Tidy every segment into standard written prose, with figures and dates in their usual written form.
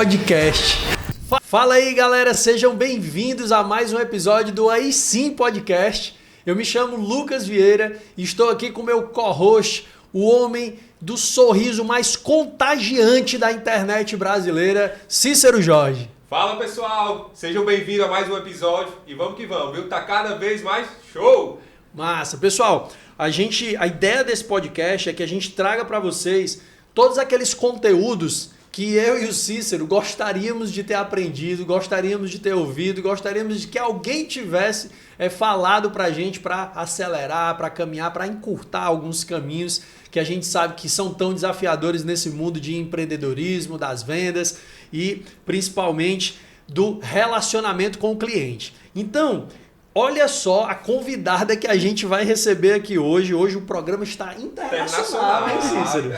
Podcast. Fala aí, galera, sejam bem-vindos a mais um episódio do Aí Sim Podcast. Eu me chamo Lucas Vieira e estou aqui com meu co-host, o homem do sorriso mais contagiante da internet brasileira, Cícero Jorge. Fala, pessoal, sejam bem-vindos a mais um episódio e vamos que vamos, viu? Tá cada vez mais show! Massa, pessoal, a ideia desse podcast é que a gente traga para vocês todos aqueles conteúdos que eu e o Cícero gostaríamos de ter aprendido, gostaríamos de ter ouvido, gostaríamos de que alguém tivesse falado pra gente para acelerar, para caminhar, para encurtar alguns caminhos que a gente sabe que são tão desafiadores nesse mundo de empreendedorismo, das vendas e principalmente do relacionamento com o cliente. Então, olha só a convidada que a gente vai receber aqui hoje. Hoje o programa está internacional, hein, Cícero?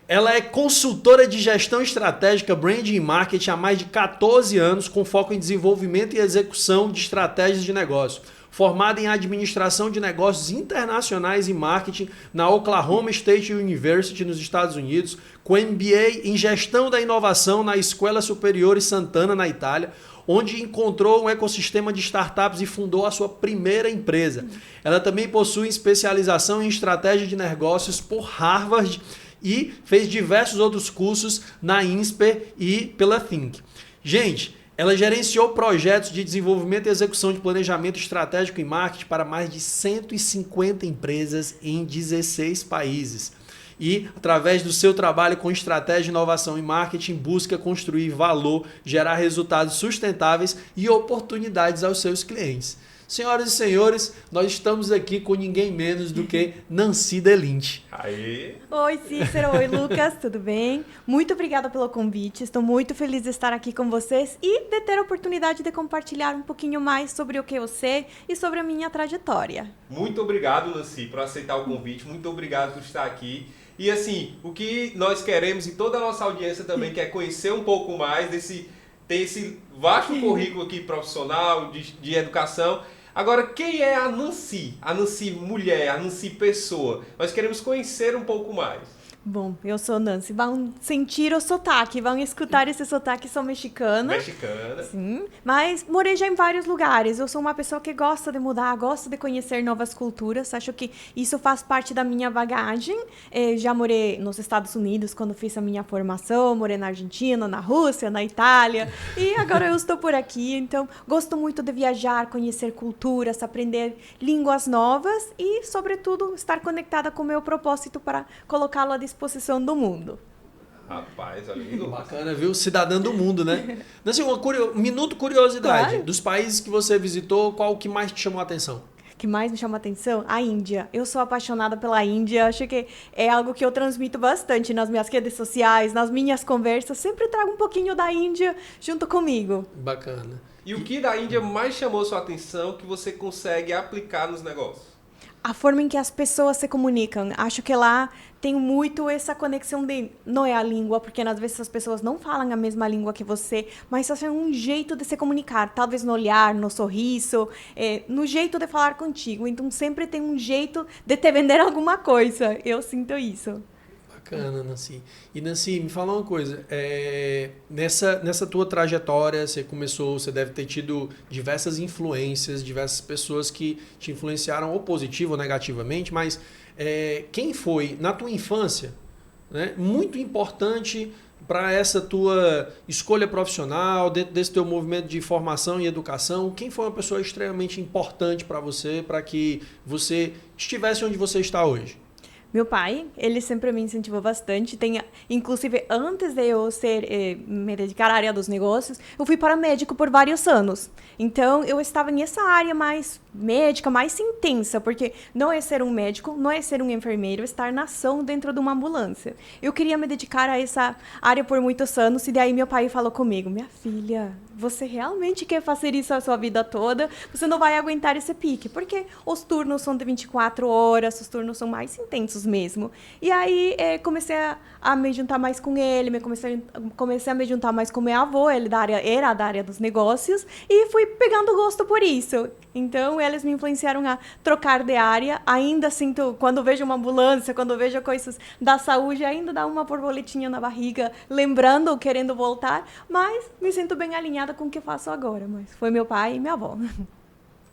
Ela é consultora de gestão estratégica, branding e marketing há mais de 14 anos, com foco em desenvolvimento e execução de estratégias de negócio. Formada em administração de negócios internacionais e marketing na Oklahoma State University, nos Estados Unidos, com MBA em gestão da inovação na Escola Superiore Sant'Anna, na Itália, onde encontrou um ecossistema de startups e fundou a sua primeira empresa. Ela também possui especialização em estratégia de negócios por Harvard e fez diversos outros cursos na INSPER e pela Think. Gente, ela gerenciou projetos de desenvolvimento e execução de planejamento estratégico e marketing para mais de 150 empresas em 16 países. E, através do seu trabalho com estratégia, inovação e marketing, busca construir valor, gerar resultados sustentáveis e oportunidades aos seus clientes. Senhoras e senhores, nós estamos aqui com ninguém menos do que Nancy Delint. Aí. Oi, Cícero. Oi, Lucas. Tudo bem? Muito obrigada pelo convite. Estou muito feliz de estar aqui com vocês e de ter a oportunidade de compartilhar um pouquinho mais sobre o que eu sei e sobre a minha trajetória. Muito obrigado, Nancy, por aceitar o convite. Muito obrigado por estar aqui. E assim, o que nós queremos e toda a nossa audiência também quer conhecer um pouco mais tem esse vasto currículo aqui profissional, de educação. Agora, quem é a Nancy? A Nancy mulher, a Nancy pessoa? Nós queremos conhecer um pouco mais. Bom, eu sou Nancy. Vão sentir o sotaque, vão escutar esse sotaque. Sou mexicana. Mexicana. Sim, mas morei já em vários lugares. Eu sou uma pessoa que gosta de mudar, gosta de conhecer novas culturas. Acho que isso faz parte da minha bagagem. Já morei nos Estados Unidos quando fiz a minha formação. Morei na Argentina, na Rússia, na Itália. E agora eu estou por aqui. Então, gosto muito de viajar, conhecer culturas, aprender línguas novas e, sobretudo, estar conectada com o meu propósito para colocá-lo à disposição do mundo. Rapaz, olha aí. Bacana, viu? Cidadã do mundo, né? Nancy, minuto curiosidade. Claro. Dos países que você visitou, qual o que mais te chamou a atenção? Que mais me chama a atenção? A Índia. Eu sou apaixonada pela Índia. Acho que é algo que eu transmito bastante nas minhas redes sociais, nas minhas conversas. Sempre trago um pouquinho da Índia junto comigo. Bacana. E o que da Índia mais chamou sua atenção que você consegue aplicar nos negócios? A forma em que as pessoas se comunicam. Acho que lá tem muito essa conexão de... Não é a língua, porque às vezes as pessoas não falam a mesma língua que você, mas é um jeito de se comunicar. Talvez no olhar, no sorriso, no jeito de falar contigo. Então, sempre tem um jeito de te vender alguma coisa. Eu sinto isso. Bacana, Nancy. E Nancy, me fala uma coisa, nessa tua trajetória, você deve ter tido diversas influências, diversas pessoas que te influenciaram ou positivo ou negativamente, mas quem foi, na tua infância, né, muito importante para essa tua escolha profissional, dentro desse teu movimento de formação e educação, quem foi uma pessoa extremamente importante para você, para que você estivesse onde você está hoje? Meu pai, ele sempre me incentivou bastante. Inclusive, antes de eu me dedicar à área dos negócios, eu fui paramédico por vários anos. Então, eu estava nessa área mais médica, mais intensa, porque não é ser um médico, não é ser um enfermeiro, é estar na ação dentro de uma ambulância. Eu queria me dedicar a essa área por muitos anos, e daí meu pai falou comigo: minha filha, você realmente quer fazer isso a sua vida toda? Você não vai aguentar esse pique, porque os turnos são de 24 horas, os turnos são mais intensos mesmo. E aí comecei a me juntar mais com ele, comecei a me juntar mais com meu avô, ele era da área dos negócios, e fui pegando gosto por isso. Então, eles me influenciaram a trocar de área. Ainda sinto, quando vejo uma ambulância, quando vejo coisas da saúde, ainda dá uma borboletinha na barriga, lembrando, querendo voltar, mas me sinto bem alinhada com o que faço agora. Mas foi meu pai e minha avó.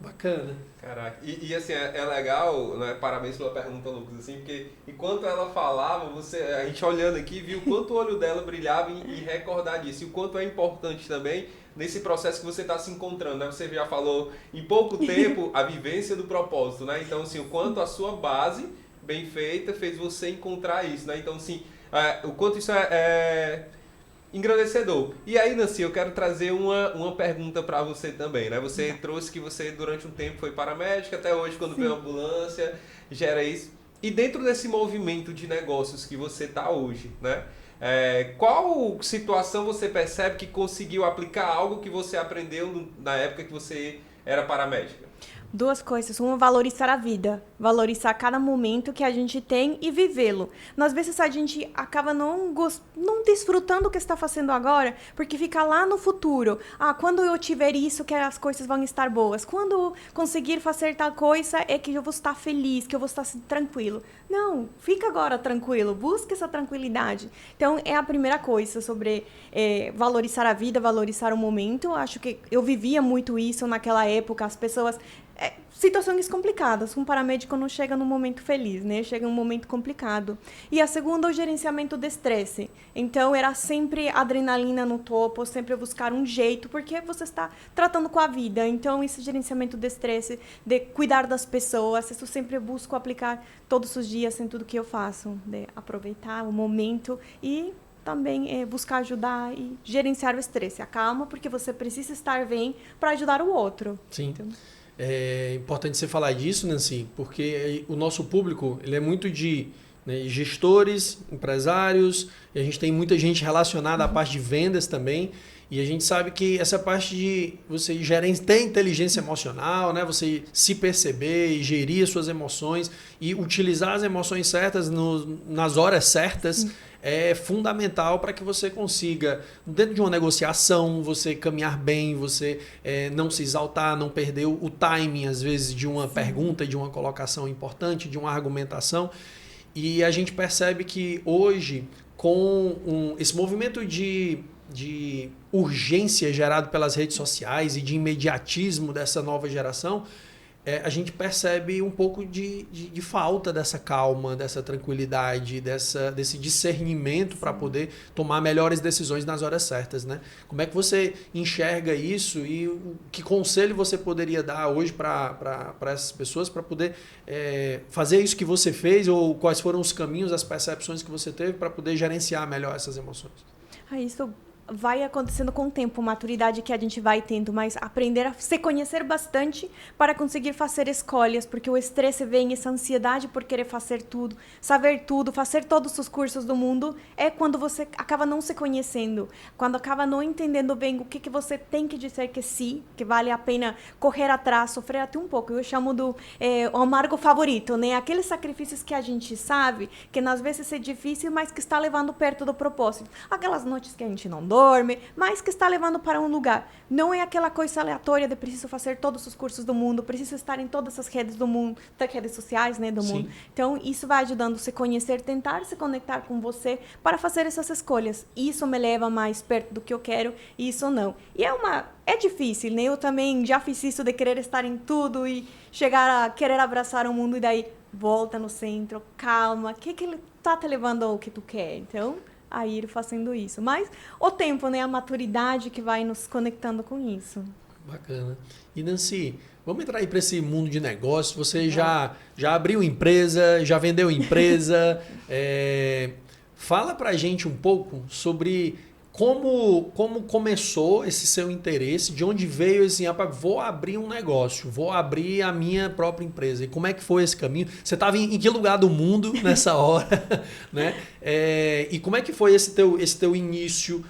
Bacana. Caraca, e assim, é legal, né? Parabéns pela pergunta, Lucas, assim, porque enquanto ela falava, a gente olhando aqui, viu o quanto o olho dela brilhava em recordar disso, e o quanto é importante também nesse processo que você está se encontrando, né? Você já falou em pouco tempo a vivência do propósito, né? Então, assim, o quanto a sua base bem feita fez você encontrar isso, né? Então, assim, o quanto isso é engrandecedor. E aí, Nancy, eu quero trazer uma pergunta para você também, né? Você trouxe que você durante um tempo foi paramédica, até hoje quando veio a ambulância, gera isso. E dentro desse movimento de negócios que você está hoje, né? Qual situação você percebe que conseguiu aplicar algo que você aprendeu na época que você era paramédica? Duas coisas. Uma, valorizar a vida. Valorizar cada momento que a gente tem e vivê-lo. Às vezes a gente acaba não desfrutando o que está fazendo agora, porque fica lá no futuro. Quando eu tiver isso, que as coisas vão estar boas. Quando eu conseguir fazer tal coisa, é que eu vou estar feliz, que eu vou estar tranquilo. Não, fica agora tranquilo. Busque essa tranquilidade. Então, é a primeira coisa sobre valorizar a vida, valorizar o momento. Acho que eu vivia muito isso naquela época. As pessoas... situações complicadas. Um paramédico não chega num momento feliz, né? Chega num momento complicado. E a segunda, o gerenciamento do estresse. Então, era sempre adrenalina no topo, sempre buscar um jeito, porque você está tratando com a vida. Então, esse gerenciamento do estresse, de cuidar das pessoas, isso eu sempre busco aplicar todos os dias em tudo que eu faço. De aproveitar o momento e também buscar ajudar e gerenciar o estresse. A calma, porque você precisa estar bem para ajudar o outro. Sim. Então, é importante você falar disso, Nancy, porque o nosso público ele é muito de gestores, empresários, e a gente tem muita gente relacionada à parte de vendas também, e a gente sabe que essa parte de você ter inteligência emocional, né? Você se perceber e gerir as suas emoções e utilizar as emoções certas nas horas certas, é fundamental para que você consiga, dentro de uma negociação, você caminhar bem, você não se exaltar, não perder o timing, às vezes, de uma pergunta, de uma colocação importante, de uma argumentação. E a gente percebe que hoje, com esse movimento de urgência gerado pelas redes sociais e de imediatismo dessa nova geração, a gente percebe um pouco de falta dessa calma, dessa tranquilidade, desse discernimento para poder tomar melhores decisões nas horas certas, né? Como é que você enxerga isso e que conselho você poderia dar hoje para essas pessoas para poder fazer isso que você fez, ou quais foram os caminhos, as percepções que você teve para poder gerenciar melhor essas emoções? Isso vai acontecendo com o tempo, maturidade que a gente vai tendo, mas aprender a se conhecer bastante para conseguir fazer escolhas, porque o estresse vem, essa ansiedade por querer fazer tudo, saber tudo, fazer todos os cursos do mundo, é quando você acaba não se conhecendo, quando acaba não entendendo bem o que você tem que dizer que sim, que vale a pena correr atrás, sofrer até um pouco. Eu chamo do o amargo favorito, né? Aqueles sacrifícios que a gente sabe, que às vezes é difícil, mas que está levando perto do propósito. Aquelas noites que a gente não dorme, mas que está levando para um lugar. Não é aquela coisa aleatória de preciso fazer todos os cursos do mundo, preciso estar em todas as redes do mundo, das redes sociais, né, do mundo. Então, isso vai ajudando a se conhecer, tentar se conectar com você para fazer essas escolhas. Isso me leva mais perto do que eu quero, isso não. E é difícil, né? Eu também já fiz isso de querer estar em tudo e chegar a querer abraçar o mundo e daí volta no centro, calma, o que ele está te levando ao que tu quer? Então, a ir fazendo isso. Mas o tempo, né? A maturidade que vai nos conectando com isso. Bacana. E Nancy, vamos entrar aí para esse mundo de negócios. Você já abriu empresa, já vendeu empresa. Fala para a gente um pouco sobre como começou esse seu interesse, de onde veio esse, vou abrir um negócio, vou abrir a minha própria empresa. E como é que foi esse caminho? Você estava em que lugar do mundo nessa hora? Né? E como é que foi esse teu início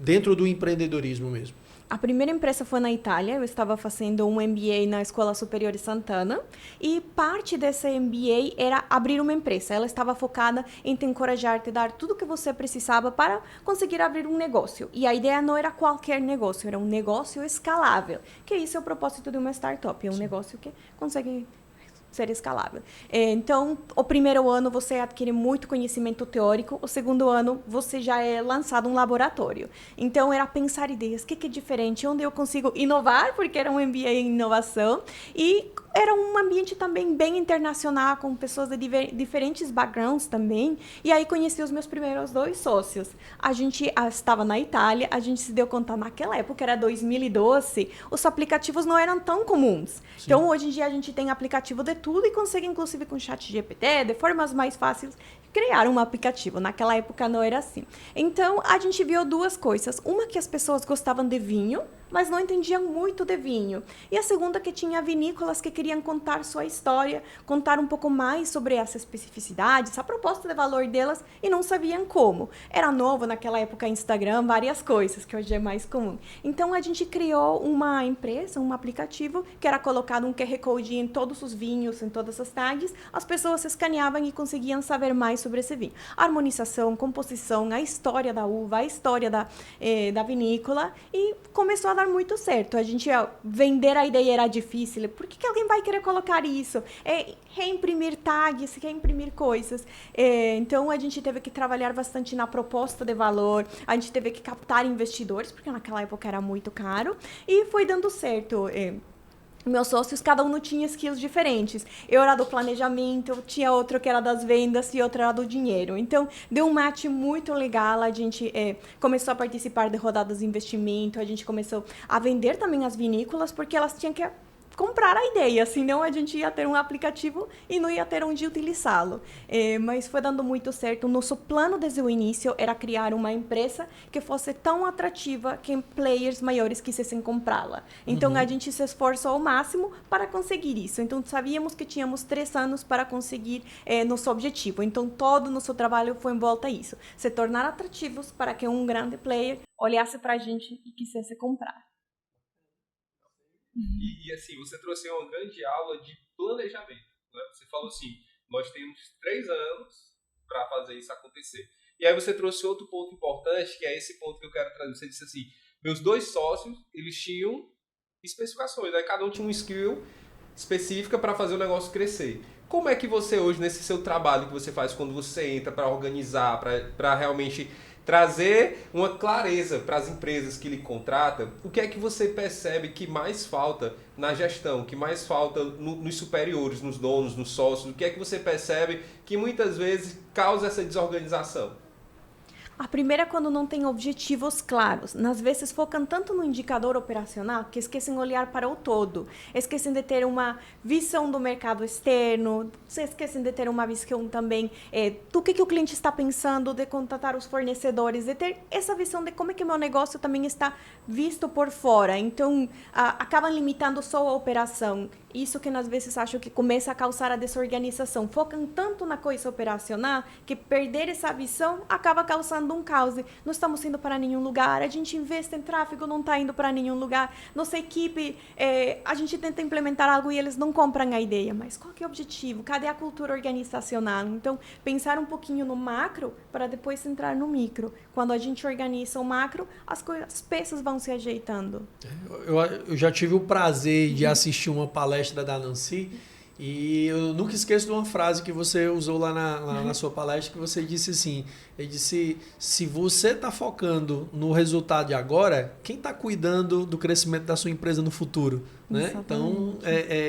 dentro do empreendedorismo mesmo? A primeira empresa foi na Itália, eu estava fazendo um MBA na Escola Superior de Santana e parte desse MBA era abrir uma empresa. Ela estava focada em te encorajar, te dar tudo o que você precisava para conseguir abrir um negócio. E a ideia não era qualquer negócio, era um negócio escalável, que isso é o propósito de uma startup, é um negócio que consegue ser escalável. Então, o primeiro ano você adquire muito conhecimento teórico, o segundo ano você já é lançado um laboratório. Então, era pensar ideias, o que é diferente, onde eu consigo inovar, porque era um MBA em inovação, e era um ambiente também bem internacional, com pessoas de diferentes backgrounds também, e aí conheci os meus primeiros 2 sócios. A gente estava na Itália, a gente se deu conta naquela época, era 2012, os aplicativos não eram tão comuns. Sim. Então, hoje em dia, a gente tem aplicativo de tudo e consegue, inclusive, com ChatGPT, de formas mais fáceis, criar um aplicativo. Naquela época não era assim. Então, a gente viu 2 coisas. Uma, que as pessoas gostavam de vinho, mas não entendiam muito de vinho. E a segunda, que tinha vinícolas que queriam contar sua história, contar um pouco mais sobre as especificidades, a proposta de valor delas, e não sabiam como. Era novo naquela época Instagram, várias coisas, que hoje é mais comum. Então, a gente criou uma empresa, um aplicativo, que era colocado um QR Code em todos os vinhos, em todas as tags, as pessoas escaneavam e conseguiam saber mais sobre esse vinho. A harmonização, composição, a história da uva, a história da vinícola, e começou a dar muito certo. A gente vender a ideia era difícil. Por que alguém vai querer colocar isso? Reimprimir tags, reimprimir coisas. Então, a gente teve que trabalhar bastante na proposta de valor, a gente teve que captar investidores, porque naquela época era muito caro, e foi dando certo. Meus sócios, cada um tinha skills diferentes. Eu era do planejamento, tinha outro que era das vendas e outro era do dinheiro. Então, deu um match muito legal. A gente começou a participar de rodadas de investimento, a gente começou a vender também as vinícolas, porque elas tinham que comprar a ideia, senão a gente ia ter um aplicativo e não ia ter onde utilizá-lo. Mas foi dando muito certo. O nosso plano desde o início era criar uma empresa que fosse tão atrativa que players maiores quisessem comprá-la. Então, a gente se esforçou ao máximo para conseguir isso. Então, sabíamos que tínhamos 3 anos para conseguir nosso objetivo. Então, todo o nosso trabalho foi em volta a isso. Se tornar atrativos para que um grande player olhasse para a gente e quisesse comprar. E assim, você trouxe uma grande aula de planejamento, né? Você falou assim, nós temos 3 anos para fazer isso acontecer. E aí você trouxe outro ponto importante, que é esse ponto que eu quero trazer. Você disse assim, meus 2 sócios, eles tinham especificações, né? Cada um tinha um skill específica para fazer o negócio crescer. Como é que você hoje, nesse seu trabalho que você faz quando você entra para organizar, para realmente trazer uma clareza para as empresas que lhe contratam, o que é que você percebe que mais falta na gestão, que mais falta nos superiores, nos donos, nos sócios, o que é que você percebe que muitas vezes causa essa desorganização? A primeira é quando não tem objetivos claros. Às vezes focam tanto no indicador operacional que esquecem de olhar para o todo. Esquecem de ter uma visão do mercado externo, esquecem de ter uma visão também do que o cliente está pensando, de contatar os fornecedores, de ter essa visão de como é que o meu negócio também está visto por fora. Então, acabam limitando só a operação. Isso que às vezes acho que começa a causar a desorganização. Focam tanto na coisa operacional que perder essa visão acaba causando um caos. Não estamos indo para nenhum lugar, a gente investe em tráfego, não está indo para nenhum lugar. Nossa equipe, a gente tenta implementar algo e eles não compram a ideia. Mas qual que é o objetivo? Cadê a cultura organizacional? Então, pensar um pouquinho no macro para depois entrar no micro. Quando a gente organiza o macro, as peças vão se ajeitando. Eu já tive o prazer de assistir uma palestra da Nancy e eu nunca esqueço de uma frase que você usou lá na sua palestra, que você disse assim, ele disse, se você está focando no resultado de agora, quem está cuidando do crescimento da sua empresa no futuro? Né? Então,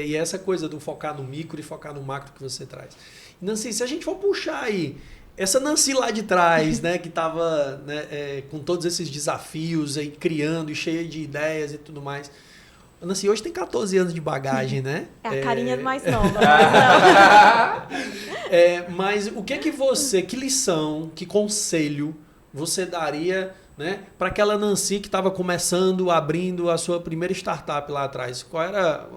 e essa coisa do focar no micro e focar no macro que você traz. Nancy, se a gente for puxar aí essa Nancy lá de trás, né, que estava com todos esses desafios aí, criando e cheia de ideias e tudo mais. Nancy hoje tem 14 anos de bagagem, né? É a carinha mais nova. Mas o que que lição, que conselho você daria, né, para aquela Nancy que estava começando, abrindo a sua primeira startup lá atrás? Qual era,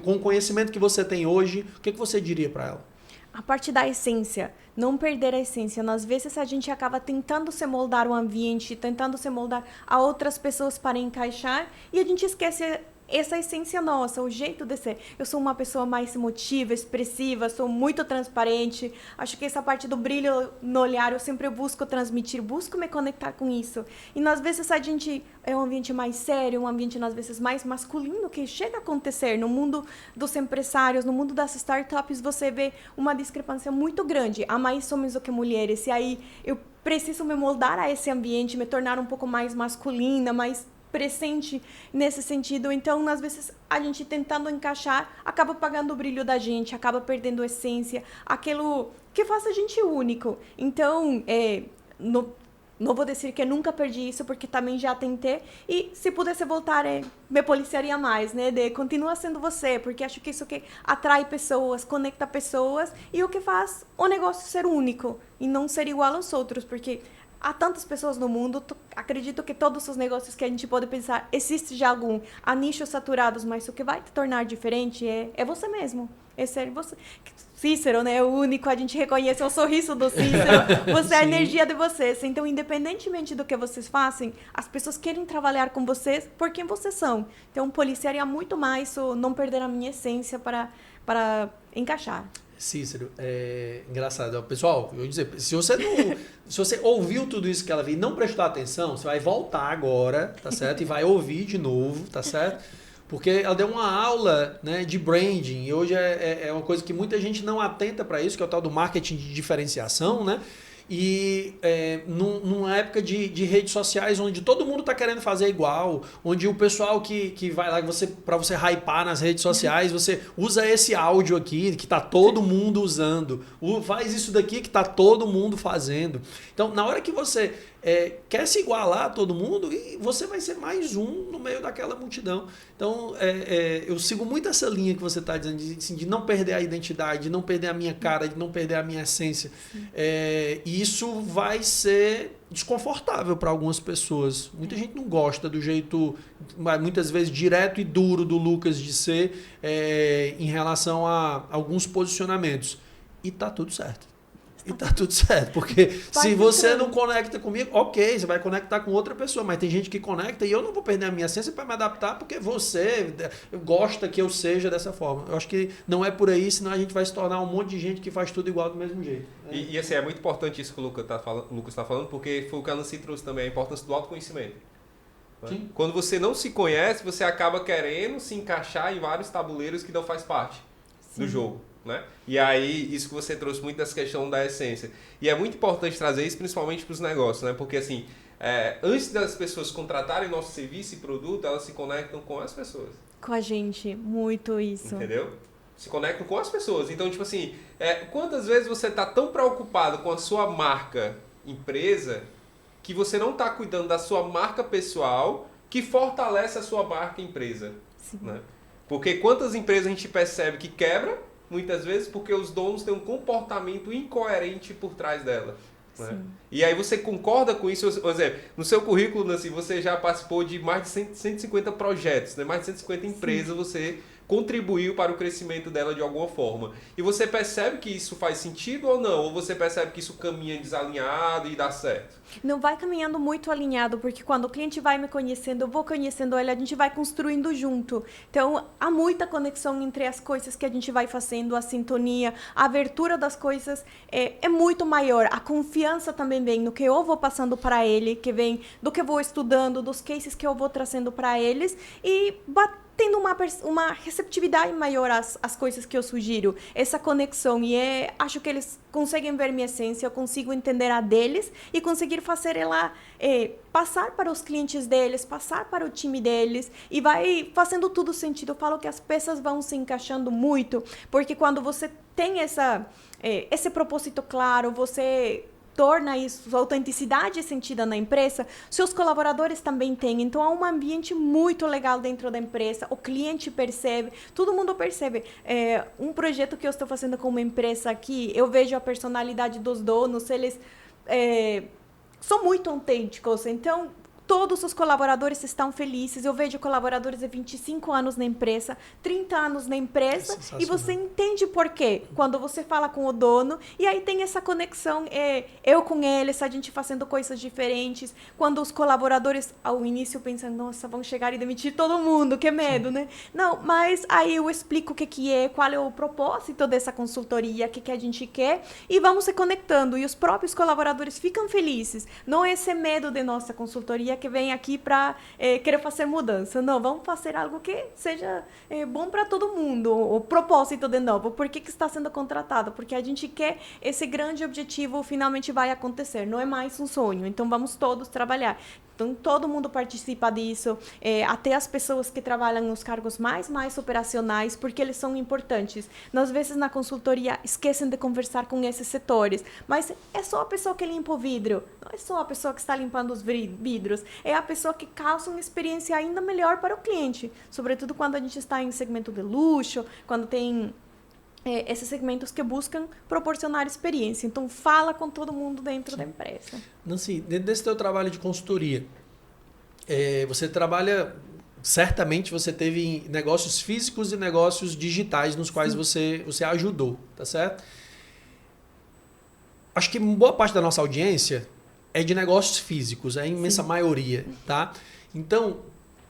com o conhecimento que você tem hoje, o que você diria para ela? a parte da essência, não perder a essência. Às vezes a gente acaba tentando se moldar o ambiente, tentando se moldar a outras pessoas para encaixar e a gente esquece essa essência nossa, o jeito de ser. Eu sou uma pessoa mais emotiva, expressiva, sou muito transparente. Acho que essa parte do brilho no olhar eu sempre busco transmitir, busco me conectar com isso. E às vezes a gente é um ambiente mais sério, um ambiente às vezes mais masculino que chega a acontecer no mundo dos empresários, no mundo das startups, você vê uma discrepância muito grande. Há mais homens do que mulheres. E aí eu preciso me moldar a esse ambiente, me tornar um pouco mais masculina, mais presente nesse sentido. Então, às vezes, a gente tentando encaixar, acaba apagando o brilho da gente, acaba perdendo a essência, aquilo que faz a gente único. Então, não vou dizer que nunca perdi isso, porque também já tentei. E se pudesse voltar, me policiaria mais, né? Continua sendo você, porque acho que isso que atrai pessoas, conecta pessoas e o que faz o negócio ser único e não ser igual aos outros, porque há tantas pessoas no mundo, acredito que todos os negócios que a gente pode pensar, existe já há nichos saturados, mas o que vai te tornar diferente é você mesmo, é ser você. Cícero, né, é o único, a gente reconhece o sorriso do Cícero, você é a energia de vocês. Então, independentemente do que vocês façam, as pessoas querem trabalhar com vocês por quem vocês são. Então, policiaria muito mais, não perder a minha essência para encaixar. Cícero, engraçado. Pessoal, eu vou dizer, se você ouviu tudo isso que ela viu e não prestou atenção, você vai voltar agora, tá certo? E vai ouvir de novo, tá certo? Porque ela deu uma aula, né, de branding e hoje é uma coisa que muita gente não atenta para isso, que é o tal do marketing de diferenciação, né? E numa época de redes sociais onde todo mundo está querendo fazer igual, onde o pessoal que vai lá para você hypar nas redes sociais, você usa esse áudio aqui que está todo mundo usando, faz isso daqui que está todo mundo fazendo. Então, na hora que você quer se igualar a todo mundo, e você vai ser mais um no meio daquela multidão. Então, eu sigo muito essa linha que você está dizendo, de não perder a identidade, de não perder a minha cara, de não perder a minha essência. E isso vai ser desconfortável para algumas pessoas. Muita gente não gosta do jeito, muitas vezes, direto e duro do Lucas de ser em relação a alguns posicionamentos. E tá tudo certo. E tá tudo certo, porque se você não conecta comigo, ok, você vai conectar com outra pessoa, mas tem gente que conecta e eu não vou perder a minha essência para me adaptar porque você gosta que eu seja dessa forma. Eu acho que não é por aí, senão a gente vai se tornar um monte de gente que faz tudo igual do mesmo jeito. E assim, é muito importante isso que o Lucas está falando, porque foi o que a Nancy trouxe também, a importância do autoconhecimento. Sim. Quando você não se conhece, você acaba querendo se encaixar em vários tabuleiros que não faz parte do jogo. Né? E aí, isso que você trouxe muito dessa questão da essência. E é muito importante trazer isso principalmente para os negócios, né? Porque assim, antes das pessoas contratarem nosso serviço e produto, elas se conectam com as pessoas. Com a gente, muito isso. Entendeu? Se conectam com as pessoas. Então, tipo assim, quantas vezes você está tão preocupado com a sua marca empresa que você não está cuidando da sua marca pessoal que fortalece a sua marca empresa. Sim. Né? Porque quantas empresas a gente percebe que quebra muitas vezes porque os donos têm um comportamento incoerente por trás dela. Né? E aí você concorda com isso? Por exemplo, no seu currículo, Nancy, você já participou de mais de 150 projetos, né? Mais de 150 empresas, você contribuiu para o crescimento dela de alguma forma. E você percebe que isso faz sentido ou não? Ou você percebe que isso caminha desalinhado e dá certo? Não vai caminhando muito alinhado, porque quando o cliente vai me conhecendo, eu vou conhecendo ele, a gente vai construindo junto. Então, há muita conexão entre as coisas que a gente vai fazendo, a sintonia, a abertura das coisas é muito maior. A confiança também vem no que eu vou passando para ele, que vem do que eu vou estudando, dos cases que eu vou trazendo para eles e tendo uma receptividade maior às coisas que eu sugiro, essa conexão. E acho que eles conseguem ver minha essência, eu consigo entender a deles e conseguir fazer ela passar para os clientes deles, passar para o time deles e vai fazendo tudo sentido. Eu falo que as peças vão se encaixando muito, porque quando você tem esse propósito claro, você torna isso, sua autenticidade sentida na empresa, seus colaboradores também têm. Então, há um ambiente muito legal dentro da empresa, o cliente percebe, todo mundo percebe. Um projeto que eu estou fazendo com uma empresa aqui, eu vejo a personalidade dos donos, eles são muito autênticos. Então, Todos os colaboradores estão felizes. Eu vejo colaboradores de 25 anos na empresa, 30 anos na empresa, e você entende por quê. Quando você fala com o dono, e aí tem essa conexão, eu com eles, a gente fazendo coisas diferentes. Quando os colaboradores, ao início, pensam, nossa, vão chegar e demitir todo mundo, que medo, né? Não, mas aí eu explico o que é, qual é o propósito dessa consultoria, o que a gente quer, e vamos se conectando. E os próprios colaboradores ficam felizes. Não é esse medo de nossa consultoria que vem aqui para querer fazer mudança. Não, vamos fazer algo que seja bom para todo mundo. O propósito, de novo, por que está sendo contratado? Porque a gente quer esse grande objetivo finalmente vai acontecer. Não é mais um sonho. Então, vamos todos trabalhar. Então, todo mundo participa disso, até as pessoas que trabalham nos cargos mais operacionais, porque eles são importantes. Às vezes, na consultoria, esquecem de conversar com esses setores, mas é só a pessoa que limpa o vidro, não é só a pessoa que está limpando os vidros, é a pessoa que causa uma experiência ainda melhor para o cliente, sobretudo quando a gente está em segmento de luxo, quando tem esses segmentos que buscam proporcionar experiência. Então, fala com todo mundo dentro da empresa. Nancy, dentro desse teu trabalho de consultoria, você trabalha... Certamente você teve negócios físicos e negócios digitais nos quais você ajudou, tá certo? Acho que boa parte da nossa audiência é de negócios físicos, a imensa maioria, tá? Então,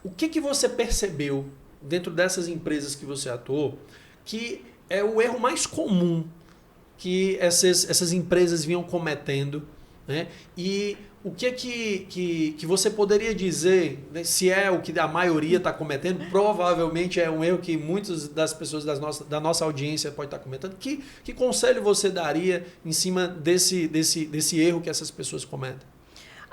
o que você percebeu dentro dessas empresas que você atuou que é o erro mais comum que essas empresas vinham cometendo, né? E o que você poderia dizer, né, se é o que a maioria está cometendo? Provavelmente é um erro que muitas das pessoas da nossa audiência pode estar cometendo. Que conselho você daria em cima desse erro que essas pessoas cometem?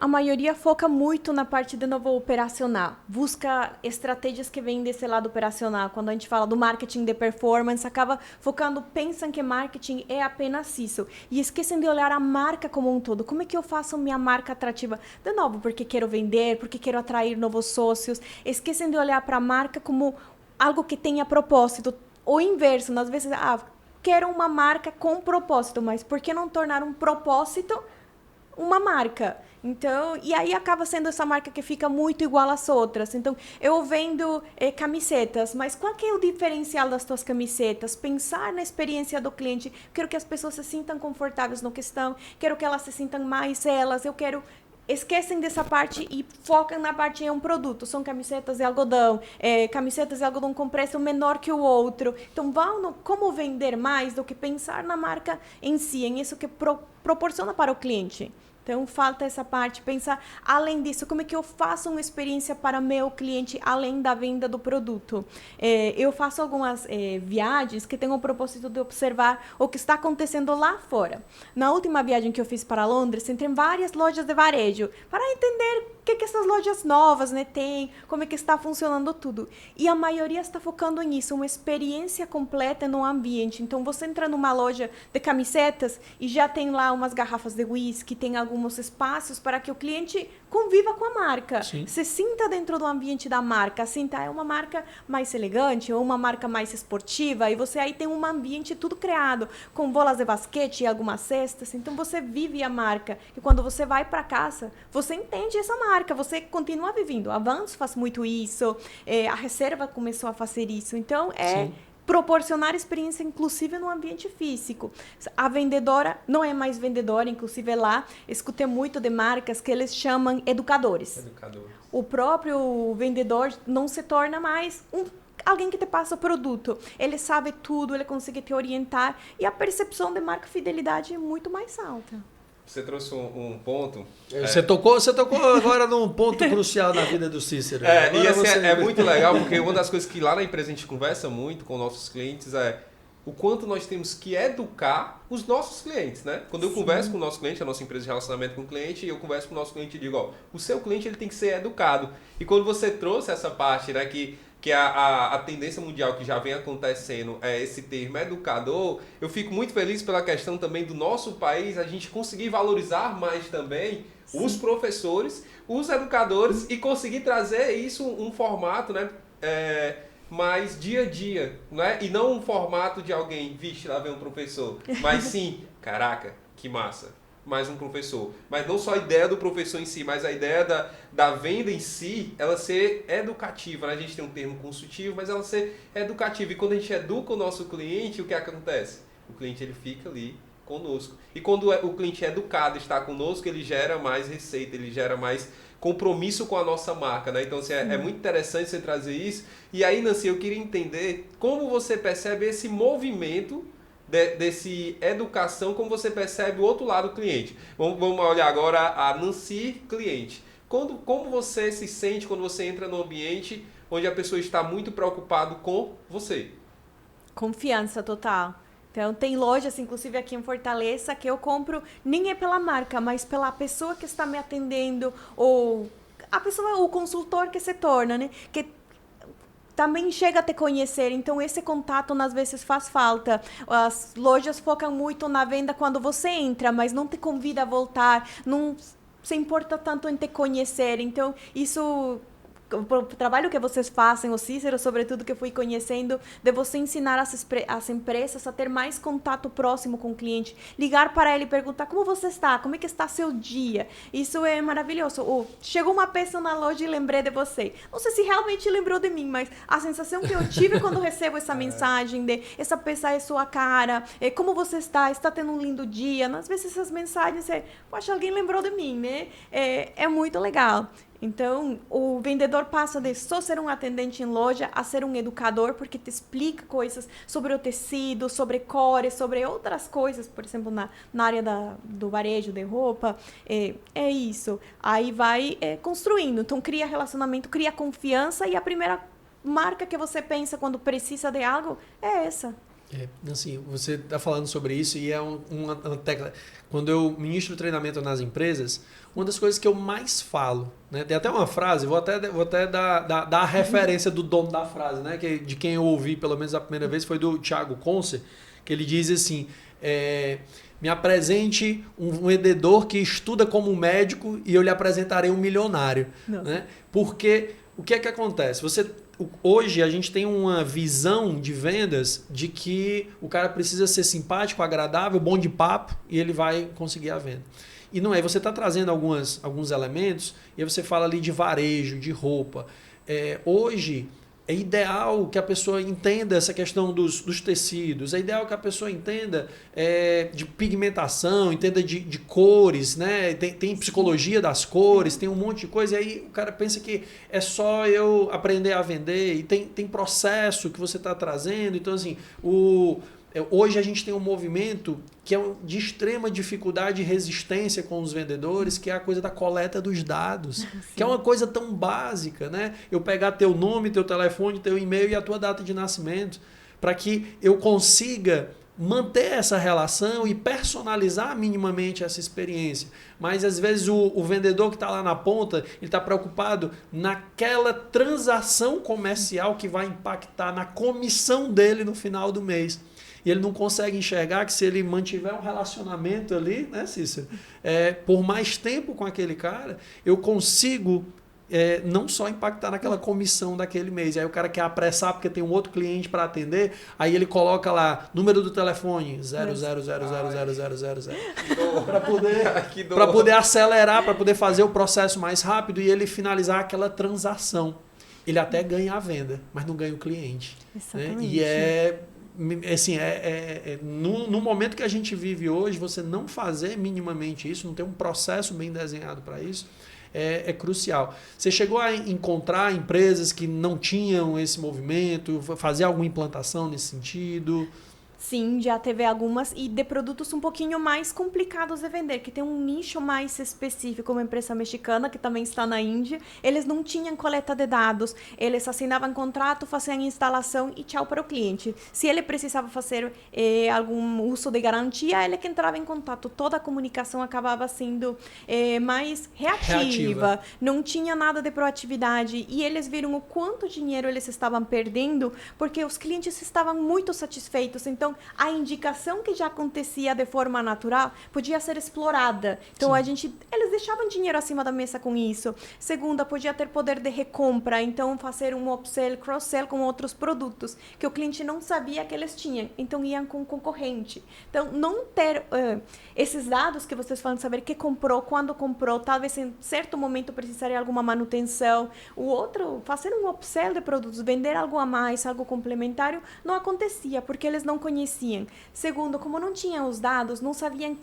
A maioria foca muito na parte de novo operacional. Busca estratégias que vêm desse lado operacional. Quando a gente fala do marketing de performance, acaba focando, pensam que marketing é apenas isso. E esquecem de olhar a marca como um todo. Como é que eu faço minha marca atrativa? De novo, porque quero vender, porque quero atrair novos sócios. Esquecem de olhar para a marca como algo que tenha propósito. O inverso, às vezes, quero uma marca com propósito, mas por que não tornar um propósito uma marca? Então, e aí acaba sendo essa marca que fica muito igual às outras. Então, eu vendo camisetas, mas qual que é o diferencial das tuas camisetas? Pensar na experiência do cliente. Quero que as pessoas se sintam confortáveis no que estão, quero que elas se sintam mais elas, eu quero... Esquecem dessa parte e focam na parte em um produto. São camisetas de algodão com preço menor que o outro. Então, vão no como vender mais do que pensar na marca em si, em isso que proporciona para o cliente. Então, falta essa parte, pensar, além disso, como é que eu faço uma experiência para meu cliente, além da venda do produto. Eu faço algumas viagens que têm o propósito de observar o que está acontecendo lá fora. Na última viagem que eu fiz para Londres, entrei em várias lojas de varejo, para entender o que essas lojas novas, né, têm, como é que está funcionando tudo. E a maioria está focando nisso, uma experiência completa no ambiente. Então, você entra numa loja de camisetas e já tem lá umas garrafas de whisky, tem alguns espaços para que o cliente conviva com a marca. Sim. Se sinta dentro do ambiente da marca, sinta, é uma marca mais elegante ou uma marca mais esportiva, e você aí tem um ambiente tudo criado, com bolas de basquete e algumas cestas, então você vive a marca, e quando você vai para casa, você entende essa marca, você continua vivendo. A Vans faz muito isso, a Reserva começou a fazer isso, então Sim. proporcionar experiência, inclusive no ambiente físico. A vendedora não é mais vendedora, inclusive lá, escutei muito de marcas que eles chamam educadores. O próprio vendedor não se torna mais alguém que te passa o produto. Ele sabe tudo, ele consegue te orientar, e a percepção de marca fidelidade é muito mais alta. Você trouxe um ponto. Você tocou agora num ponto crucial na vida do Cícero. E assim, é muito legal, porque uma das coisas que lá na empresa a gente conversa muito com nossos clientes é o quanto nós temos que educar os nossos clientes, né? Quando eu converso com o nosso cliente, a nossa empresa de relacionamento com o cliente, eu converso com o nosso cliente e digo, o seu cliente ele tem que ser educado. E quando você trouxe essa parte, né, que a tendência mundial que já vem acontecendo é esse termo educador, eu fico muito feliz pela questão também do nosso país, a gente conseguir valorizar mais também os professores, os educadores, e conseguir trazer isso um formato, né, mais dia a dia, né? E não um formato de alguém, vixe, lá vem um professor, mas sim, caraca, que massa. mais um professor. Mas não só a ideia do professor em si, mas a ideia da venda em si, ela ser educativa, né? A gente tem um termo consultivo, mas ela ser educativa. E quando a gente educa o nosso cliente, o que acontece? O cliente ele fica ali conosco. E quando o cliente é educado, está conosco, ele gera mais receita, ele gera mais compromisso com a nossa marca, né? Então, assim, é muito interessante você trazer isso. E aí, Nancy, eu queria entender como você percebe esse movimento desse educação, como você percebe o outro lado do cliente. Vamos olhar agora a Nancy cliente. Como você se sente quando você entra no ambiente onde a pessoa está muito preocupada com você? Confiança total. Então, tem lojas, inclusive aqui em Fortaleza, que eu compro nem é pela marca, mas pela pessoa que está me atendendo, ou a pessoa, o consultor que se torna, né? Que também chega a te conhecer, então esse contato às vezes faz falta. As lojas focam muito na venda quando você entra, mas não te convida a voltar, não se importa tanto em te conhecer. Então, isso, o trabalho que vocês fazem, o Cícero, sobretudo, que eu fui conhecendo, de você ensinar as empresas a ter mais contato próximo com o cliente, ligar para ele e perguntar como você está, como é que está seu dia. Isso é maravilhoso. Chegou uma peça na loja e lembrei de você. Não sei se realmente lembrou de mim, mas a sensação que eu tive quando recebo essa mensagem de essa peça é sua cara, como você está tendo um lindo dia. Às vezes essas mensagens, poxa, alguém lembrou de mim, né? É muito legal. Então, o vendedor passa de só ser um atendente em loja a ser um educador, porque te explica coisas sobre o tecido, sobre cores, sobre outras coisas, por exemplo, na área do varejo de roupa. É isso. Aí vai construindo. Então, cria relacionamento, cria confiança, e a primeira marca que você pensa quando precisa de algo é essa. Assim, você está falando sobre isso e é uma tecla. Quando eu ministro treinamento nas empresas, uma das coisas que eu mais falo, né? Tem até uma frase, vou até dar a referência do dono da frase, né? De quem eu ouvi pelo menos a primeira vez foi do Thiago Conce, que ele diz assim: me apresente um vendedor que estuda como médico e eu lhe apresentarei um milionário. Né? Porque o que é que acontece? Hoje a gente tem uma visão de vendas de que o cara precisa ser simpático, agradável, bom de papo e ele vai conseguir a venda. E não é, você está trazendo alguns elementos e aí você fala ali de varejo, de roupa. Hoje é ideal que a pessoa entenda essa questão dos tecidos, é ideal que a pessoa entenda de pigmentação, entenda de cores, né? Tem psicologia das cores, tem um monte de coisa, e aí o cara pensa que é só eu aprender a vender, e tem processo que você está trazendo. Então, assim, hoje a gente tem um movimento que é de extrema dificuldade e resistência com os vendedores, que é a coisa da coleta dos dados, que é uma coisa tão básica, né? Eu pegar teu nome, teu telefone, teu e-mail e a tua data de nascimento, para que eu consiga manter essa relação e personalizar minimamente essa experiência. Mas às vezes o vendedor que está lá na ponta, ele está preocupado naquela transação comercial que vai impactar na comissão dele no final do mês. E ele não consegue enxergar que se ele mantiver um relacionamento ali, né, Cícero? Por mais tempo com aquele cara, eu consigo não só impactar naquela comissão daquele mês. Aí o cara quer apressar porque tem um outro cliente para atender, aí ele coloca lá, número do telefone, 0000000, para poder acelerar, para poder fazer o processo mais rápido e ele finalizar aquela transação. Ele até ganha a venda, mas não ganha o cliente. Exatamente. Né? E assim, no momento que a gente vive hoje, você não fazer minimamente isso, não ter um processo bem desenhado para isso, é crucial. Você chegou a encontrar empresas que não tinham esse movimento, fazer alguma implantação nesse sentido? Sim, já teve algumas, e de produtos um pouquinho mais complicados de vender, que tem um nicho mais específico, uma empresa mexicana que também está na Índia. Eles não tinham coleta de dados, eles assinavam contrato, faziam instalação e tchau para o cliente. Se ele precisava fazer algum uso de garantia, ele que entrava em contato. Toda a comunicação acabava sendo mais reativa, não tinha nada de proatividade, e eles viram o quanto dinheiro eles estavam perdendo, porque os clientes estavam muito satisfeitos. Então, Então, a indicação que já acontecia de forma natural podia ser explorada. Então, eles deixavam dinheiro acima da mesa com isso. Segunda, podia ter poder de recompra. Então, fazer um upsell, cross-sell com outros produtos que o cliente não sabia que eles tinham. Então, iam com o concorrente. Então, não ter esses dados que vocês falam, saber que comprou, quando comprou, talvez em certo momento precisaria de alguma manutenção. O outro, fazer um upsell de produtos, vender algo a mais, algo complementário, não acontecia, porque eles não conheciam. Segundo, como não tinham os dados, não sabiam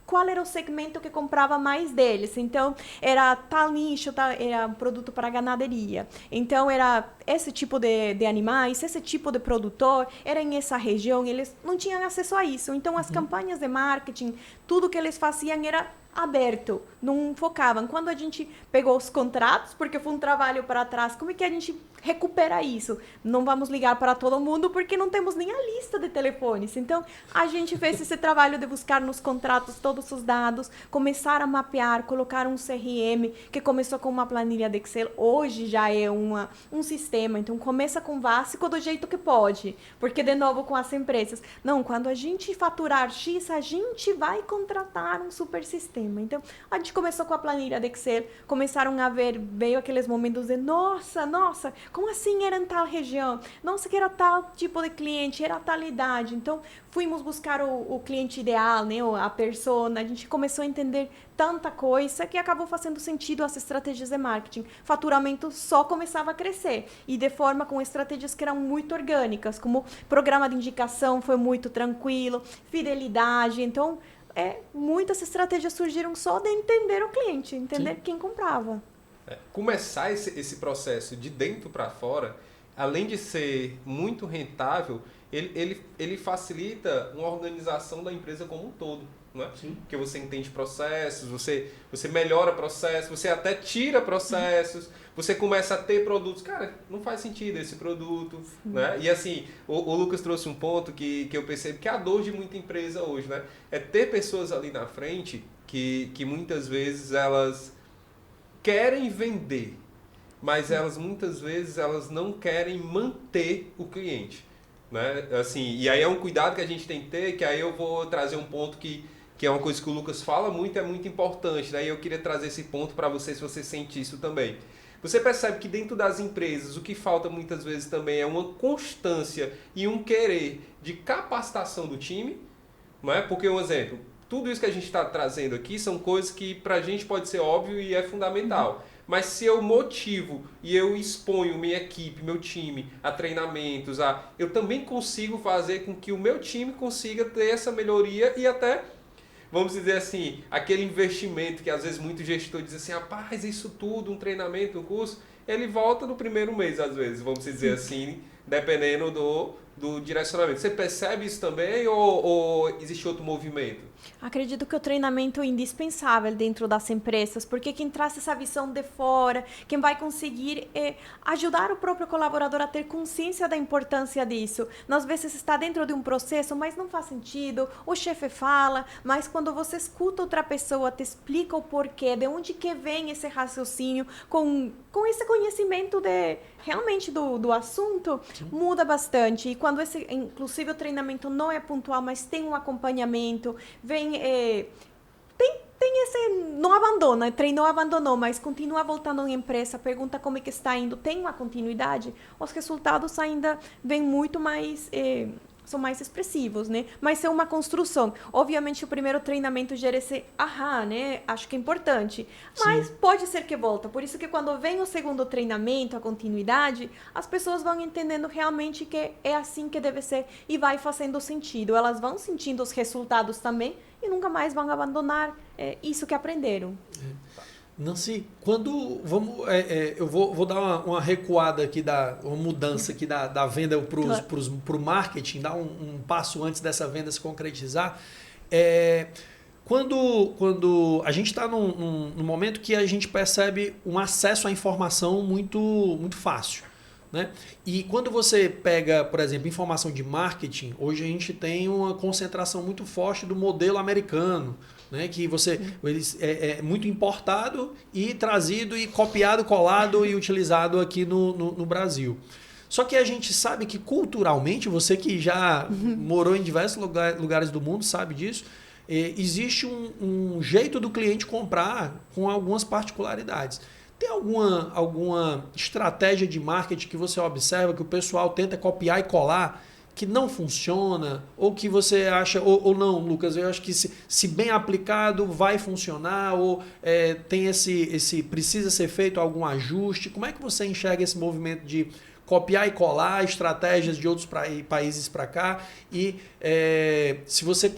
qual era o segmento que comprava mais deles. Então, era tal nicho, era um produto para ganaderia. Então, era esse tipo de animais, esse tipo de produtor, era em essa região, eles não tinham acesso a isso. Então, as campanhas de marketing, tudo que eles faziam era aberto, não focavam. Quando a gente pegou os contratos, porque foi um trabalho para trás, como é que a gente recupera isso? Não vamos ligar para todo mundo porque não temos nem a lista de telefones. Então, a gente fez esse trabalho de buscar nos contratos todos os dados, começar a mapear, colocar um CRM, que começou com uma planilha de Excel, hoje já é um sistema. Então, começa com o básico do jeito que pode, porque, de novo, com as empresas, não, quando a gente faturar X, a gente vai contratar um super sistema. Então, a gente começou com a planilha de Excel, começaram a ver, veio aqueles momentos de, nossa, como assim era em tal região? Nossa, que era tal tipo de cliente, era tal idade. Então, fomos buscar o cliente ideal, né, a persona, a gente começou a entender tanta coisa que acabou fazendo sentido as estratégias de marketing. Faturamento só começava a crescer, e de forma com estratégias que eram muito orgânicas, como programa de indicação foi muito tranquilo, fidelidade. Então, muitas estratégias surgiram só de entender o cliente, entender quem comprava. Começar esse processo de dentro para fora, além de ser muito rentável, ele facilita uma organização da empresa como um todo. Não é? Porque você entende processos, você melhora processos, você até tira processos, você começa a ter produtos. Cara, não faz sentido esse produto. Né? E assim, o Lucas trouxe um ponto que eu percebo que é a dor de muita empresa hoje. Né? É ter pessoas ali na frente que muitas vezes elas querem vender, mas elas muitas vezes elas não querem manter o cliente. Né? Assim, e aí é um cuidado que a gente tem que ter, que aí eu vou trazer um ponto que é uma coisa que o Lucas fala muito, é muito importante. Daí eu queria trazer esse ponto para você, se você sente isso também. Você percebe que dentro das empresas o que falta muitas vezes também é uma constância e um querer de capacitação do time, não é? Porque, um exemplo, tudo isso que a gente está trazendo aqui são coisas que para a gente pode ser óbvio e é fundamental. Mas se eu motivo e eu exponho minha equipe, meu time a treinamentos, eu também consigo fazer com que o meu time consiga ter essa melhoria e até, vamos dizer assim, aquele investimento que às vezes muito gestor diz assim, rapaz, isso tudo, um treinamento, um curso, ele volta no primeiro mês às vezes, vamos dizer assim, dependendo do direcionamento. Você percebe isso também ou existe outro movimento? Acredito que o treinamento é indispensável dentro das empresas, porque quem traz essa visão de fora, quem vai conseguir ajudar o próprio colaborador a ter consciência da importância disso. Às vezes está dentro de um processo, mas não faz sentido, o chefe fala, mas quando você escuta outra pessoa, te explica o porquê, de onde que vem esse raciocínio, com esse conhecimento realmente do assunto, muda bastante. E quando inclusive o treinamento não é pontual, mas tem um acompanhamento, tem esse, não abandona, treinou, abandonou, mas continua voltando em empresa, pergunta como é que está indo, tem uma continuidade, os resultados ainda vêm muito mais, são mais expressivos, né? Mas é uma construção. Obviamente, o primeiro treinamento gera esse né? Acho que é importante. Mas pode ser que volta. Por isso que quando vem o segundo treinamento, a continuidade, as pessoas vão entendendo realmente que é assim que deve ser e vai fazendo sentido. Elas vão sentindo os resultados também e nunca mais vão abandonar isso que aprenderam. Nancy, quando eu vou dar uma recuada aqui, uma mudança aqui da venda para o marketing, dar um passo antes dessa venda se concretizar. Quando a gente está num momento que a gente percebe um acesso à informação muito, muito fácil. Né? E quando você pega, por exemplo, informação de marketing, hoje a gente tem uma concentração muito forte do modelo americano, né? Que eles é muito importado e trazido e copiado, colado e utilizado aqui no Brasil. Só que a gente sabe que culturalmente, você que já morou em diversos lugares do mundo sabe disso, existe um jeito do cliente comprar com algumas particularidades. Tem alguma estratégia de marketing que você observa que o pessoal tenta copiar e colar, que não funciona, ou que você acha, ou não, Lucas, eu acho que se bem aplicado vai funcionar, ou tem precisa ser feito algum ajuste? Como é que você enxerga esse movimento de copiar e colar estratégias de outros países para cá? E se você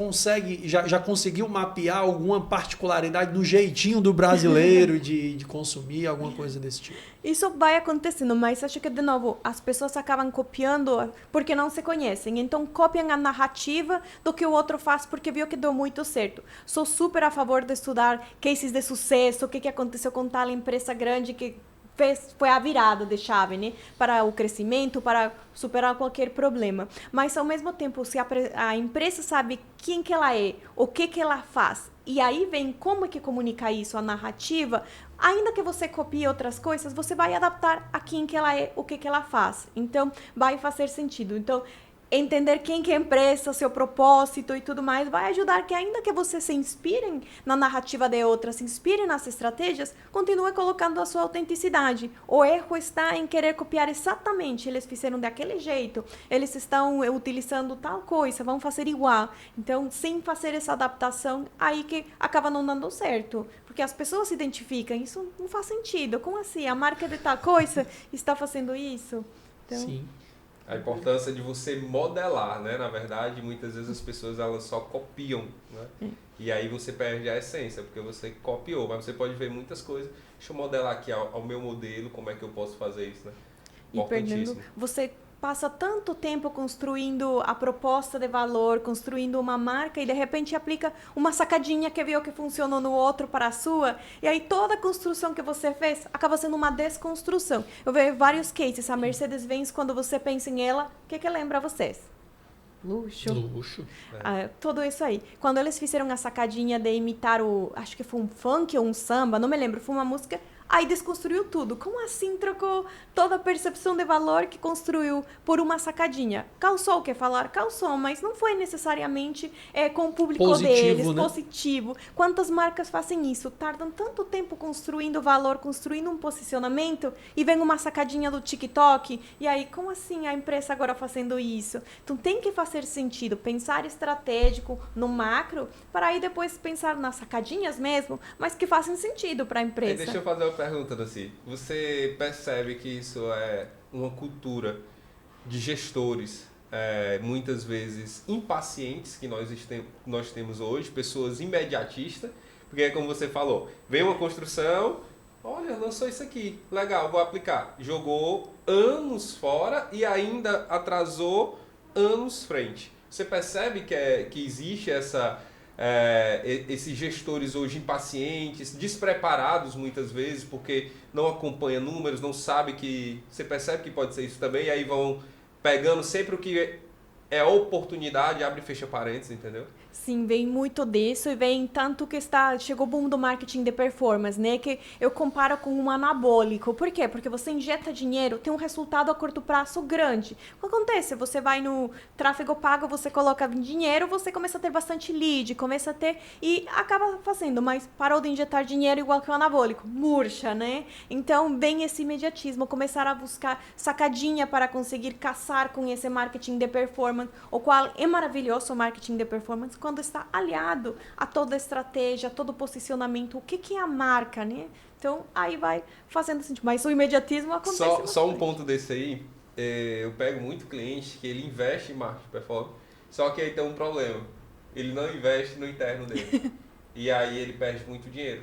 já conseguiu mapear alguma particularidade no jeitinho do brasileiro de consumir, alguma coisa desse tipo? Isso vai acontecendo, mas acho que, de novo, as pessoas acabam copiando porque não se conhecem. Então, copiam a narrativa do que o outro faz porque viu que deu muito certo. Sou super a favor de estudar cases de sucesso, o que aconteceu com tal empresa grande que foi a virada de chave, né? Para o crescimento, para superar qualquer problema. Mas, ao mesmo tempo, se a empresa sabe quem que ela é, o que ela faz, e aí vem como é que comunica isso, a narrativa, ainda que você copie outras coisas, você vai adaptar a quem que ela é, o que ela faz. Então, vai fazer sentido. Então, entender quem que é a empresa, seu propósito e tudo mais, vai ajudar que ainda que você se inspire na narrativa de outra, se inspire nas estratégias, continue colocando a sua autenticidade. O erro está em querer copiar exatamente, eles fizeram daquele jeito, eles estão utilizando tal coisa, vão fazer igual. Então, sem fazer essa adaptação, aí que acaba não dando certo. Porque as pessoas se identificam, isso não faz sentido. Como assim? A marca de tal coisa está fazendo isso? Então, sim. A importância de você modelar, né? Na verdade, muitas vezes as pessoas elas só copiam, né? E aí você perde a essência, porque você copiou. Mas você pode ver muitas coisas. Deixa eu modelar aqui ao meu modelo, como é que eu posso fazer isso, né? E perdendo, você passa tanto tempo construindo a proposta de valor, construindo uma marca e de repente aplica uma sacadinha que viu que funcionou no outro para a sua, e aí toda a construção que você fez acaba sendo uma desconstrução. Eu vejo vários cases, a Mercedes-Benz, quando você pensa em ela, o que lembra vocês? Luxo. Tudo isso aí. Quando eles fizeram a sacadinha de imitar acho que foi um funk ou um samba, não me lembro, foi uma música, aí desconstruiu tudo. Como assim trocou toda a percepção de valor que construiu por uma sacadinha? Calçou o que falar? Calçou, mas não foi necessariamente com o público deles, né? Positivo. Quantas marcas fazem isso? Tardam tanto tempo construindo valor, construindo um posicionamento, e vem uma sacadinha do TikTok, e aí, como assim a empresa agora fazendo isso? Então tem que fazer sentido, pensar estratégico no macro, para aí depois pensar nas sacadinhas mesmo, mas que fazem sentido para a empresa. Deixa eu fazer uma pergunta, Daci. Você percebe que isso é uma cultura de gestores, muitas vezes impacientes, que nós temos hoje, pessoas imediatistas, porque é como você falou, vem uma construção, olha, lançou isso aqui, legal, vou aplicar. Jogou anos fora e ainda atrasou anos frente. Você percebe que existe esses gestores hoje impacientes, despreparados muitas vezes, porque não acompanha números, não sabe que... Você percebe que pode ser isso também, e aí vão pegando sempre o que é oportunidade, abre e fecha parênteses, entendeu? Sim, vem muito disso e vem tanto que chegou o boom do marketing de performance, né? Que eu comparo com um anabólico. Por quê? Porque você injeta dinheiro, tem um resultado a curto prazo grande. O que acontece? Você vai no tráfego pago, você coloca dinheiro, você começa a ter bastante lead, começa a ter e acaba fazendo, mas parou de injetar dinheiro igual que o anabólico, murcha, né? Então vem esse imediatismo, começar a buscar sacadinha para conseguir caçar com esse marketing de performance, o qual é maravilhoso o marketing de performance, quando está aliado a toda a estratégia, a todo o posicionamento, o que é a marca, né? Então, aí vai fazendo sentido. Mas o imediatismo acontece Só um ponto desse aí, eu pego muito cliente que ele investe em marketing performance, só que aí tem um problema. Ele não investe no interno dele. E aí ele perde muito dinheiro.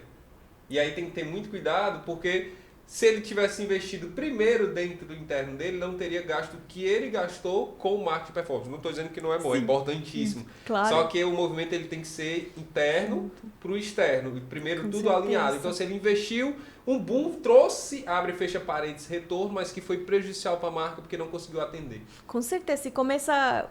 E aí tem que ter muito cuidado, porque se ele tivesse investido primeiro dentro do interno dele, não teria gasto o que ele gastou com o marketing performance. Não estou dizendo que não é bom, é importantíssimo. Claro. Só que o movimento ele tem que ser interno para o externo. E primeiro tudo alinhado. Então se ele investiu, um boom trouxe, abre e fecha parênteses, retorno, mas que foi prejudicial para a marca porque não conseguiu atender. Com certeza. Se começa...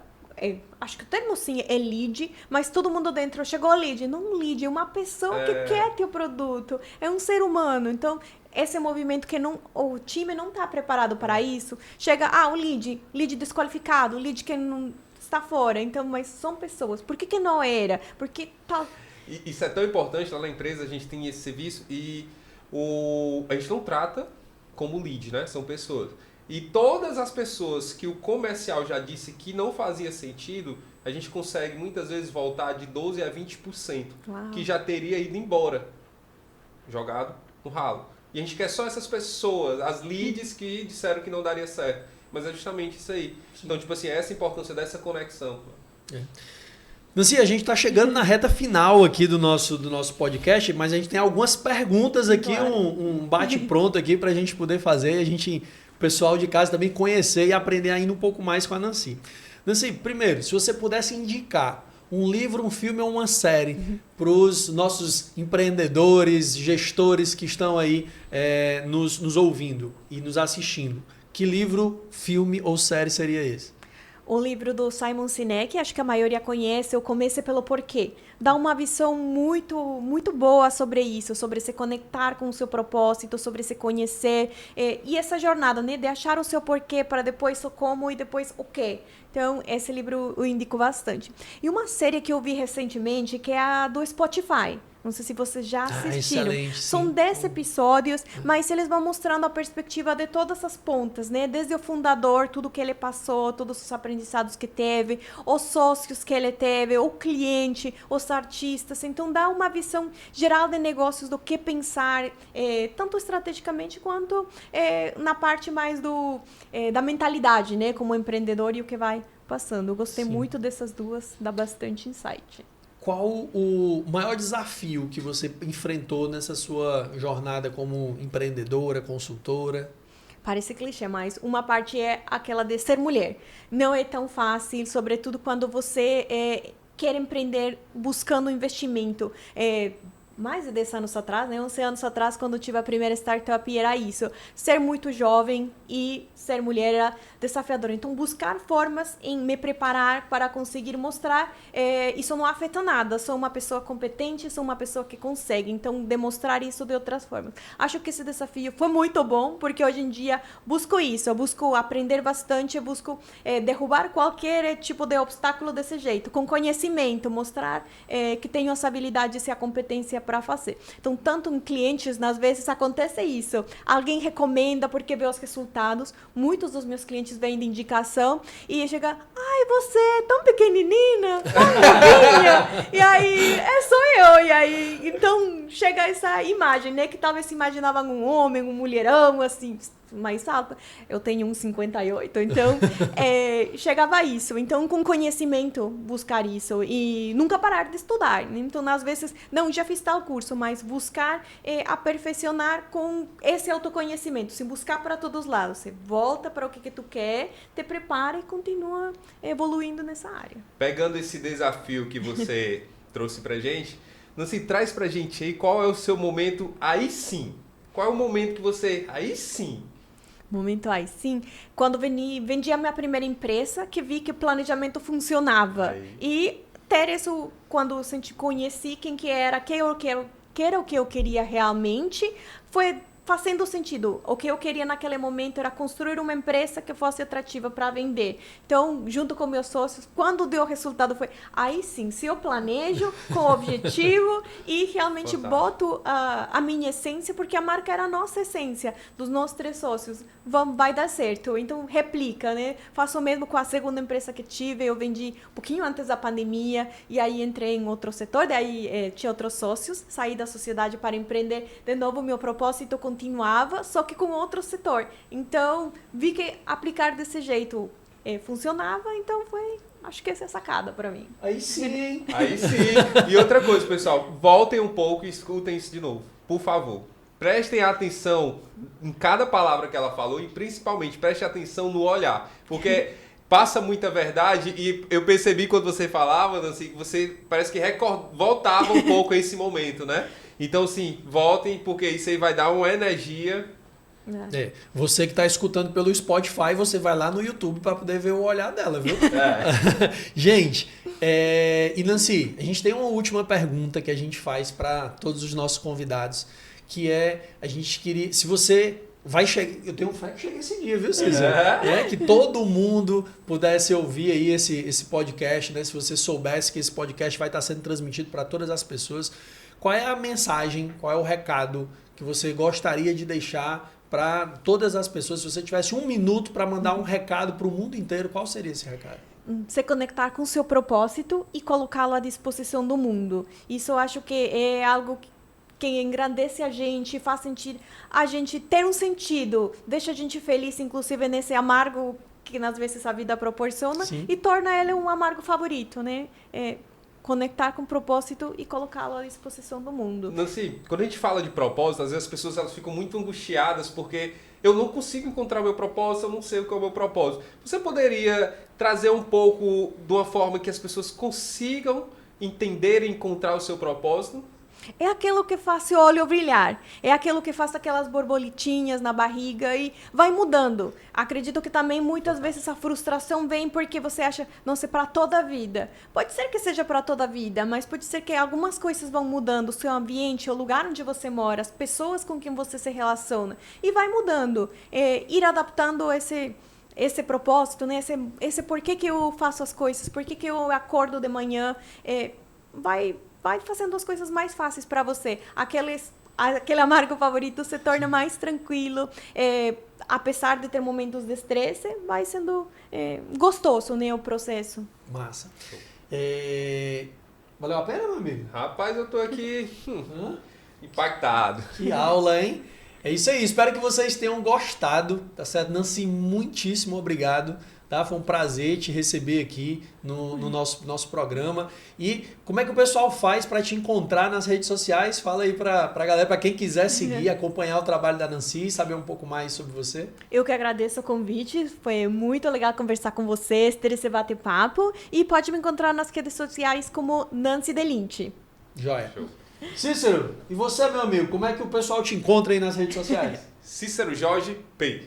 acho que o termo sim é lead, mas todo mundo dentro chegou a lead. Não lead, é uma pessoa que quer teu produto, é um ser humano. Então, esse movimento que o time não está preparado para isso. Chega, o lead desqualificado, o lead que não está fora. Então, mas são pessoas. Por que não era? Porque tal... Isso é tão importante, lá na empresa a gente tem esse serviço e a gente não trata como lead, né? São pessoas. E todas as pessoas que o comercial já disse que não fazia sentido, a gente consegue muitas vezes voltar de 12% a 20%, que já teria ido embora, jogado no ralo. E a gente quer só essas pessoas, as leads que disseram que não daria certo. Mas é justamente isso aí. Então, tipo assim, essa importância dessa conexão. Nancy, a gente está chegando na reta final aqui do nosso podcast, mas a gente tem algumas perguntas aqui, claro. um bate-pronto aqui para a gente poder fazer, o pessoal de casa também conhecer e aprender ainda um pouco mais com a Nancy. Nancy, primeiro, se você pudesse indicar um livro, um filme ou uma série para os nossos empreendedores, gestores que estão aí nos ouvindo e nos assistindo, que livro, filme ou série seria esse? O livro do Simon Sinek, acho que a maioria conhece, Eu Comecei pelo Porquê. Dá uma visão muito, muito boa sobre isso, sobre se conectar com o seu propósito, sobre se conhecer. E essa jornada, né, de achar o seu porquê para depois o como e depois o quê. Então, esse livro eu indico bastante. E uma série que eu vi recentemente, que é a do Spotify. Não sei se vocês já assistiram. São 10 episódios, mas eles vão mostrando a perspectiva de todas as pontas, né? Desde o fundador, tudo que ele passou, todos os aprendizados que teve, os sócios que ele teve, o cliente, os artistas. Então, dá uma visão geral de negócios do que pensar, tanto estrategicamente quanto na parte mais da mentalidade, né? Como empreendedor e o que vai passando. Eu gostei muito dessas duas, dá bastante insight. Qual o maior desafio que você enfrentou nessa sua jornada como empreendedora, consultora? Parece clichê, mas uma parte é aquela de ser mulher. Não é tão fácil, sobretudo quando você quer empreender buscando investimento. Mais de 10 anos atrás, né? 11 anos atrás, quando eu tive a primeira startup, era isso. Ser muito jovem e ser mulher era desafiador. Então, buscar formas em me preparar para conseguir mostrar isso não afeta nada. Sou uma pessoa competente, sou uma pessoa que consegue. Então, demonstrar isso de outras formas. Acho que esse desafio foi muito bom, porque hoje em dia busco isso. Eu busco aprender bastante, eu busco derrubar qualquer tipo de obstáculo desse jeito. Com conhecimento, mostrar que tenho essa habilidade, essa competência para fazer. Então, tanto em clientes, às vezes acontece isso. Alguém recomenda porque vê os resultados. Muitos dos meus clientes vêm de indicação e chega, ai, você é tão pequenininha, tão novinha. E aí, sou eu. E aí, então, chega essa imagem, né? Que talvez se imaginava um homem, um mulherão, assim, mais alta. Eu tenho 1,58, então chegava a isso. Então, com conhecimento, buscar isso e nunca parar de estudar. Então, às vezes, não, já fiz tal curso, mas buscar aperfeiçoar com esse autoconhecimento. Se buscar para todos os lados, você volta para o que tu quer, te prepara e continua evoluindo nessa área. Pegando esse desafio que você trouxe pra gente, Nancy, traz pra gente aí qual é o seu momento aí sim. Qual é o momento que você, aí sim, momento aí, sim. Quando vendi a minha primeira empresa, que vi que o planejamento funcionava. Aí. E ter isso, quando eu conheci quem que era o que eu queria realmente, foi fazendo sentido. O que eu queria naquele momento era construir uma empresa que fosse atrativa para vender. Então, junto com meus sócios, quando deu o resultado foi, aí sim, se eu planejo com objetivo e realmente boto a minha essência, porque a marca era a nossa essência, dos nossos 3 sócios, vai dar certo. Então, replica, né? Faço o mesmo com a segunda empresa que tive, eu vendi um pouquinho antes da pandemia, e aí entrei em outro setor, daí tinha outros sócios, saí da sociedade para empreender. De novo, meu propósito continuava, só que com outro setor. Então, vi que aplicar desse jeito funcionava, então acho que essa é a sacada para mim. Aí sim! Aí sim! E outra coisa, pessoal, voltem um pouco e escutem isso de novo, por favor. Prestem atenção em cada palavra que ela falou e principalmente prestem atenção no olhar, porque passa muita verdade e eu percebi quando você falava, assim, que você parece que voltava um pouco a esse momento, né? Então, sim, voltem, porque isso aí vai dar uma energia. Você que está escutando pelo Spotify, você vai lá no YouTube para poder ver o olhar dela, viu? Gente, e Nancy, a gente tem uma última pergunta que a gente faz para todos os nossos convidados, que a gente queria... Se você vai chegar... Eu tenho fé que chega esse dia, viu, Cícero? Que todo mundo pudesse ouvir aí esse podcast, né? Se você soubesse que esse podcast vai estar sendo transmitido para todas as pessoas, qual é a mensagem, qual é o recado que você gostaria de deixar para todas as pessoas? Se você tivesse 1 minuto para mandar um recado para o mundo inteiro, qual seria esse recado? Se conectar com o seu propósito e colocá-lo à disposição do mundo. Isso eu acho que é algo que engrandece a gente, faz sentir a gente ter um sentido, deixa a gente feliz, inclusive nesse amargo que às vezes a vida proporciona. Sim. E torna ele um amargo favorito, né? Conectar com o propósito e colocá-lo à disposição do mundo. Nancy, quando a gente fala de propósito, às vezes as pessoas elas ficam muito angustiadas porque eu não consigo encontrar o meu propósito, eu não sei o que é o meu propósito. Você poderia trazer um pouco de uma forma que as pessoas consigam entender e encontrar o seu propósito? É aquilo que faz seu olho brilhar, é aquilo que faz aquelas borboletinhas na barriga e vai mudando. Acredito que também muitas vezes a frustração vem porque você acha, não sei, para toda a vida. Pode ser que seja para toda a vida, mas pode ser que algumas coisas vão mudando, o seu ambiente, o lugar onde você mora, as pessoas com quem você se relaciona, e vai mudando. Ir adaptando esse propósito, né? Esse porquê que eu faço as coisas, porquê que eu acordo de manhã, vai fazendo as coisas mais fáceis para você. Aquele amargo favorito se torna mais tranquilo. Apesar de ter momentos de estresse, vai sendo gostoso, né, o processo. Massa. Valeu a pena, meu amigo? Rapaz, eu tô aqui impactado. Que aula, hein? É isso aí. Espero que vocês tenham gostado, tá certo? Nancy, muitíssimo obrigado. Tá? Foi um prazer te receber aqui no nosso programa. E como é que o pessoal faz para te encontrar nas redes sociais? Fala aí para a galera, para quem quiser seguir, acompanhar o trabalho da Nancy, saber um pouco mais sobre você. Eu que agradeço o convite. Foi muito legal conversar com vocês, ter esse bate-papo. E pode me encontrar nas redes sociais como Nancy Delinte. Joia. Show. Cícero, e você, meu amigo, como é que o pessoal te encontra aí nas redes sociais? Cícero Jorge P.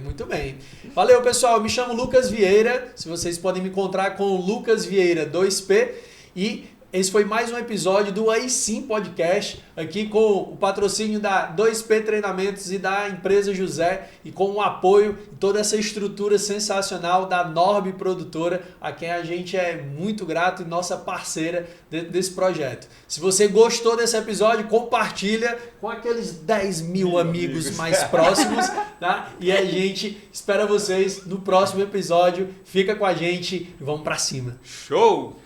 Muito bem. Valeu, pessoal. Eu me chamo Lucas Vieira. Se vocês podem me encontrar com Lucas Vieira 2P. E esse foi mais um episódio do Aí Sim Podcast, aqui com o patrocínio da 2P Treinamentos e da empresa José, e com o apoio de toda essa estrutura sensacional da Norb Produtora, a quem a gente é muito grato e nossa parceira dentro desse projeto. Se você gostou desse episódio, compartilha com aqueles 10 mil amigos mais próximos, tá? E a gente espera vocês no próximo episódio. Fica com a gente e vamos pra cima. Show!